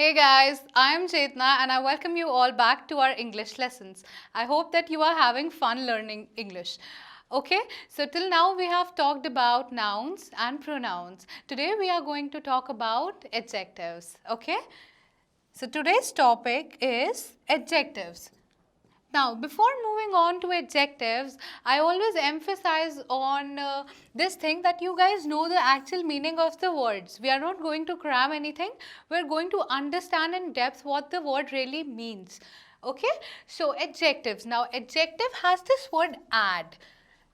Hey guys, I am Chetna and I welcome you all back to our English lessons. I hope that you are having fun learning English. Okay, so till now we have talked about nouns and pronouns. Today we are going to talk about adjectives. Okay, so today's topic is adjectives. Now, before moving on to adjectives, I always emphasize on this thing that you guys know the actual meaning of the words. We are not going to cram anything. We are going to understand in depth what the word really means. Okay? So, adjectives. Now, adjective has this word add.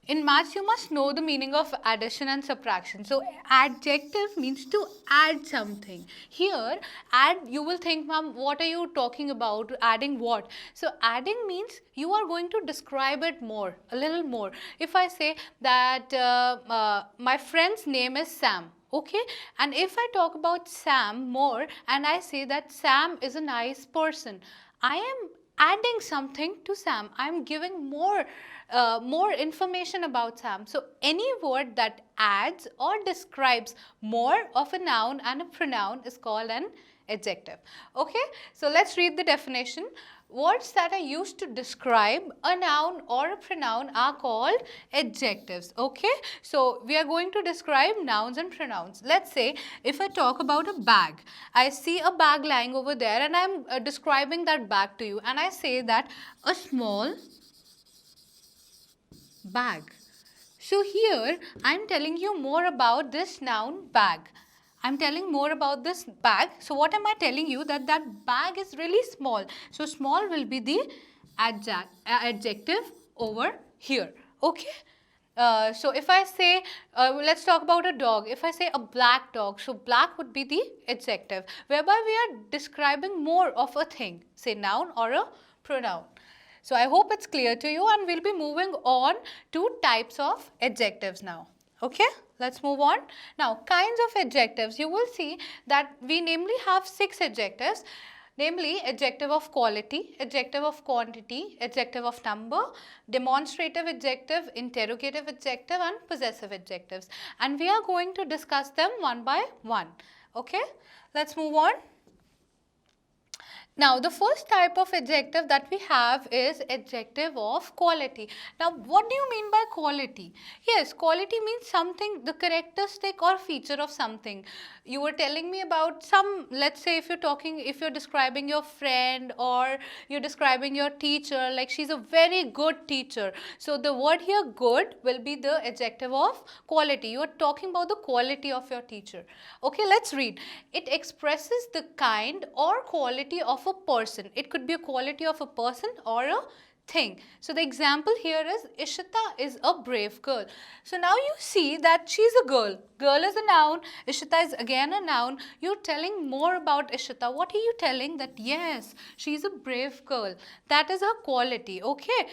In maths, you must know the meaning of addition and subtraction. So, adjective means to add something. Here, add, you will think, ma'am, what are you talking about? Adding what? So, adding means you are going to describe it more, a little more. If I say that my friend's name is Sam, okay, and if I talk about Sam more and I say that Sam is a nice person, I am adding something to Sam. I am giving more information about Sam. So any word that adds or describes more of a noun and a pronoun is called an adjective. Okay, so let's read the definition. Words that are used to describe a noun or a pronoun are called adjectives. Okay, so we are going to describe nouns and pronouns. Let's say if I talk about a bag, I see a bag lying over there and I'm describing that bag to you, and I say that a small bag. So here I am telling you more about this noun bag. I am telling more about this bag. So what am I telling you? That bag is really small. So small will be the adjective over here. Okay. So if I say, let's talk about a dog. If I say a black dog, so black would be the adjective, whereby we are describing more of a thing, say noun or a pronoun. So I hope it's clear to you, and we'll be moving on to types of adjectives now. Okay, let's move on. Now, kinds of adjectives. You will see that we namely have 6 adjectives. Namely, adjective of quality, adjective of quantity, adjective of number, demonstrative adjective, interrogative adjective and possessive adjectives. And we are going to discuss them one by one. Okay, let's move on. Now, the first type of adjective that we have is adjective of quality. Now, what do you mean by quality? Yes, quality means something, the characteristic or feature of something. You were telling me about some, let's say if you're describing your friend or you're describing your teacher, like she's a very good teacher. So, the word here good will be the adjective of quality. You are talking about the quality of your teacher. Okay, let's read. It expresses the kind or quality of a person. It could be a quality of a person or a thing. So the example here is Ishita is a brave girl. So now you see that she's a girl. Girl is a noun. Ishita is again a noun. You're telling more about Ishita. What are you telling? That yes, she's a brave girl. That is her quality. Okay.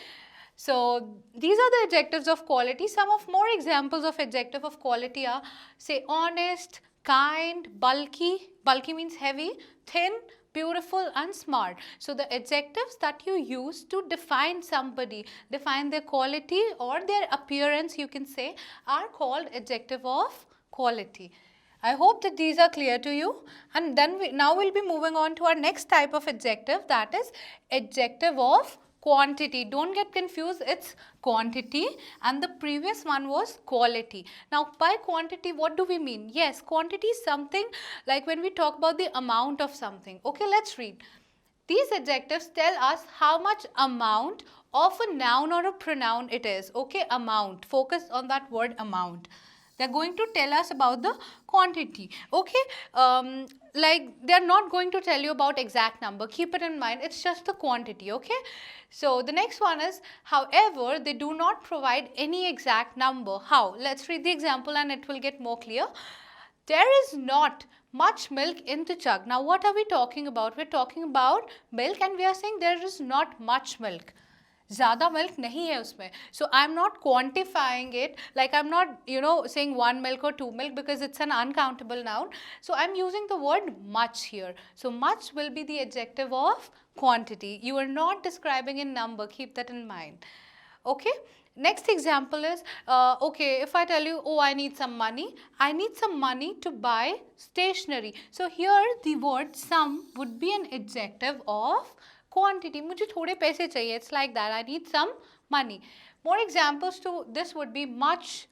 So these are the adjectives of quality. Some of more examples of adjective of quality are, say, honest, kind, bulky. Bulky means heavy, thin, beautiful and smart. So the adjectives that you use to define somebody, define their quality or their appearance, you can say, are called adjective of quality. I hope that these are clear to you, and then now we'll be moving on to our next type of adjective, that is adjective of quantity. Don't get confused, it's quantity and the previous one was quality. Now by quantity, what do we mean? Yes, quantity is something like when we talk about the amount of something. Okay, let's read. These adjectives tell us how much amount of a noun or a pronoun it is. Okay, amount. Focus on that word amount. They're going to tell us about the quantity. Okay, like they're not going to tell you about exact number. Keep it in mind. It's just the quantity. Okay. So the next one is, however, they do not provide any exact number. How? Let's read the example and it will get more clear. There is not much milk in the jug. Now what are we talking about? We're talking about milk and we are saying there is not much milk. ज़्यादा milk नहीं है उसमें. So I'm not quantifying it, like I'm not, saying 1 milk or 2 milk because it's an uncountable noun. So I'm using the word much here. So much will be the adjective of quantity. You are not describing in number. Keep that in mind. Okay. Next example is, okay, if I tell you, oh, I need some money to buy stationery. So here the word some would be an adjective of quantity. मुझे थोड़े पैसे चाहिए. It's like that. I need some money. More examples to this would be much,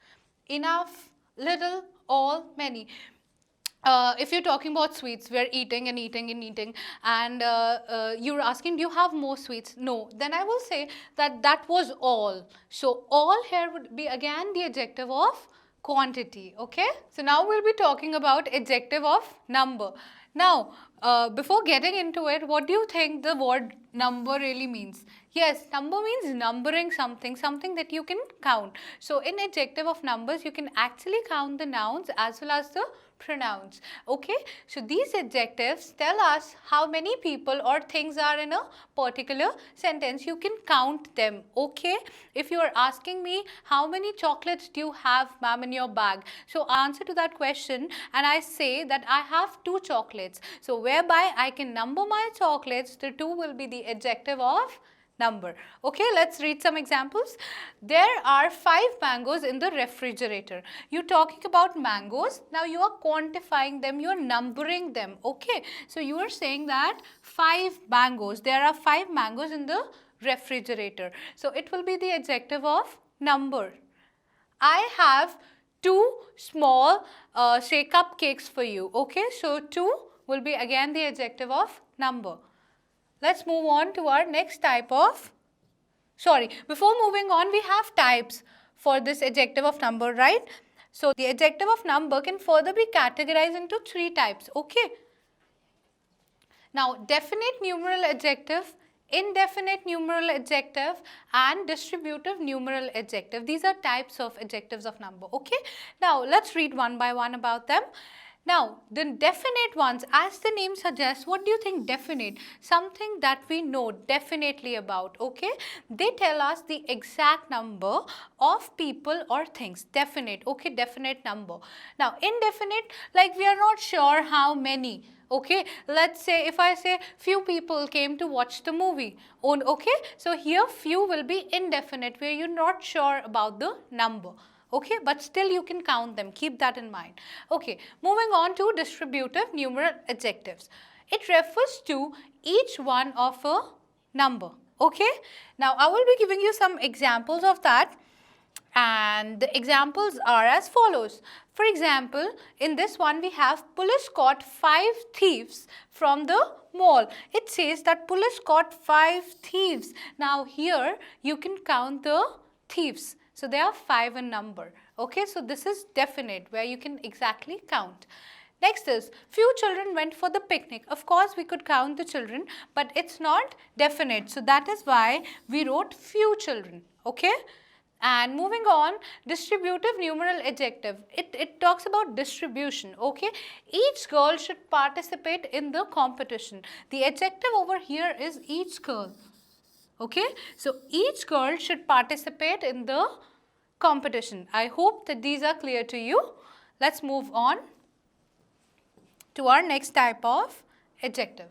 enough, little, all, many. If you're talking about sweets, we're eating and eating and eating, and you're asking, do you have more sweets? No. Then I will say that that was all. So all here would be again the adjective of quantity. Okay. So now we'll be talking about adjective of number. Now, before getting into it, what do you think the word number really means? Yes, number means numbering something, something that you can count. So in adjective of numbers, you can actually count the nouns as well as the pronouns. Okay, so these adjectives tell us how many people or things are in a particular sentence. You can count them. Okay, if you are asking me how many chocolates do you have, ma'am, in your bag, so answer to that question and I say that I have 2 chocolates. So whereby I can number my chocolates, the 2 will be the adjective of number. Okay, let's read some examples. There are 5 mangoes in the refrigerator. You're talking about mangoes. Now you are quantifying them, you are numbering them. Okay, so you are saying that 5 mangoes. There are 5 mangoes in the refrigerator. So it will be the adjective of number. I have 2 small say cupcakes for you. Okay, so 2 will be again the adjective of number. Let's move on to our next type of, before moving on, we have types for this adjective of number, right? So the adjective of number can further be categorized into 3 types, okay? Now, definite numeral adjective, indefinite numeral adjective and distributive numeral adjective. These are types of adjectives of number, okay? Now, let's read one by one about them. Now, the definite ones, as the name suggests, what do you think definite? Something that we know definitely about, okay? They tell us the exact number of people or things. Definite, okay, definite number. Now, indefinite, like we are not sure how many. Okay, let's say if I say few people came to watch the movie. Okay, so here few will be indefinite where you're not sure about the number. Okay, but still you can count them. Keep that in mind. Okay, moving on to distributive numeral adjectives. It refers to each one of a number. Okay, now I will be giving you some examples of that. And the examples are as follows. For example, in this one we have police caught 5 thieves from the mall. It says that police caught 5 thieves. Now here you can count the thieves. So they are 5 in number. Okay, so this is definite where you can exactly count. Next is, few children went for the picnic. Of course, we could count the children, but it's not definite. So that is why we wrote few children. Okay. And moving on, distributive numeral adjective. It talks about distribution, okay? Each girl should participate in the competition. The adjective over here is each girl, okay? So, each girl should participate in the competition. I hope that these are clear to you. Let's move on to our next type of adjective.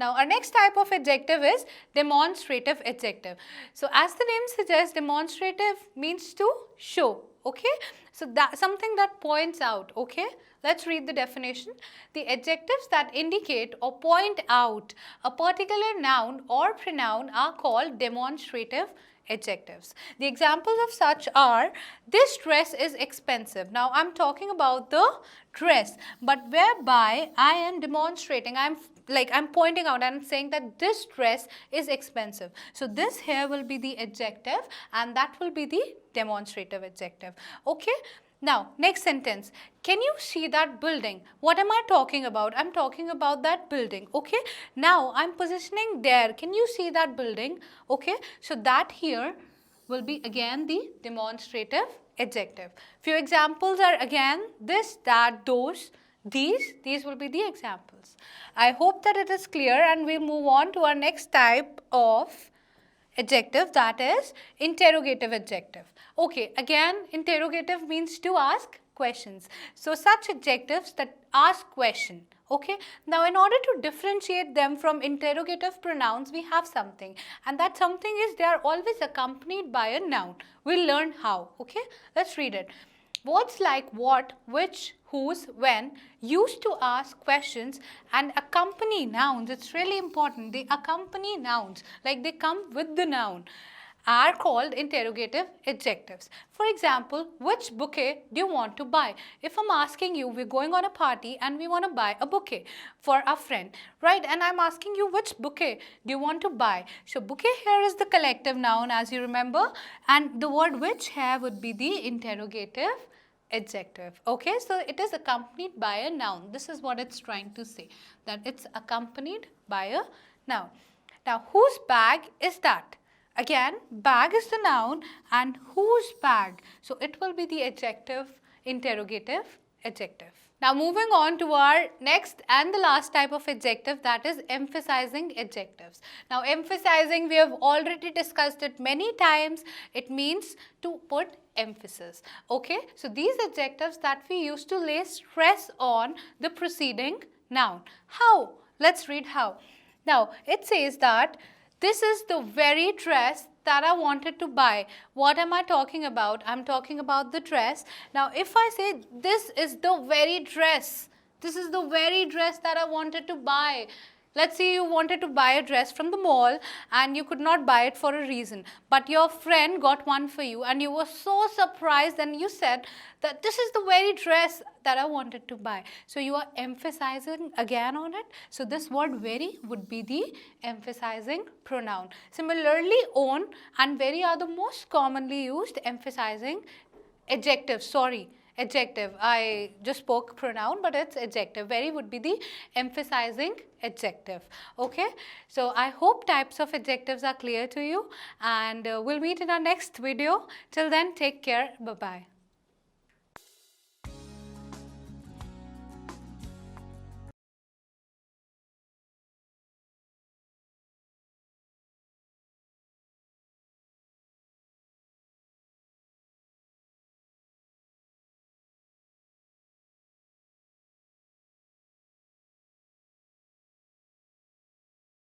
Now, our next type of adjective is demonstrative adjective. So, as the name suggests, demonstrative means to show, okay? So, that something that points out, okay? Let's read the definition. The adjectives that indicate or point out a particular noun or pronoun are called demonstrative adjectives. The examples of such are, this dress is expensive. Now, I'm talking about the dress, but whereby I am demonstrating, I'm pointing out and I'm saying that this dress is expensive. So, this here will be the adjective and that will be the demonstrative adjective. Okay. Now, next sentence. Can you see that building? What am I talking about? I'm talking about that building. Okay. Now, I'm positioning there. Can you see that building? Okay. So, that here will be again the demonstrative adjective. Few examples are again this, that, those, these will be the examples. I hope that it is clear and we move on to our next type of adjective, that is interrogative adjective. Okay, again interrogative means to ask questions. So such adjectives that ask question. Okay, now in order to differentiate them from interrogative pronouns, we have something, and that something is they are always accompanied by a noun. We'll learn how. Okay, let's read it. Words like what, which, whose, when used to ask questions and accompany nouns. It's really important. They accompany nouns, like they come with the noun, are called interrogative adjectives. For example, which bouquet do you want to buy? If I'm asking you, we're going on a party and we want to buy a bouquet for our friend, right? And I'm asking you, which bouquet do you want to buy? So bouquet here is the collective noun, as you remember, and the word which here would be the interrogative adjective. Okay, so it is accompanied by a noun. This is what it's trying to say, that it's accompanied by a noun. Now, whose bag is that? Again, bag is the noun and whose bag? So it will be the adjective, interrogative adjective. Now moving on to our next and the last type of adjective, that is emphasizing adjectives. Now emphasizing, we have already discussed it many times. It means to put emphasis. Okay, so these adjectives that we used to lay stress on the preceding noun. How? Let's read how. Now it says that this is the very dress that I wanted to buy. What am I talking about? I'm talking about the dress. Now, if I say this is the very dress, this is the very dress that I wanted to buy. Let's say you wanted to buy a dress from the mall and you could not buy it for a reason, but your friend got one for you and you were so surprised and you said that this is the very dress that I wanted to buy. So you are emphasizing again on it. So this word very would be the emphasizing pronoun. Similarly, own and very are the most commonly used emphasizing adjectives. Adjective. I just spoke pronoun, but it's adjective. Very would be the emphasizing adjective. Okay. So I hope types of adjectives are clear to you, and we'll meet in our next video. Till then, take care. Bye-bye.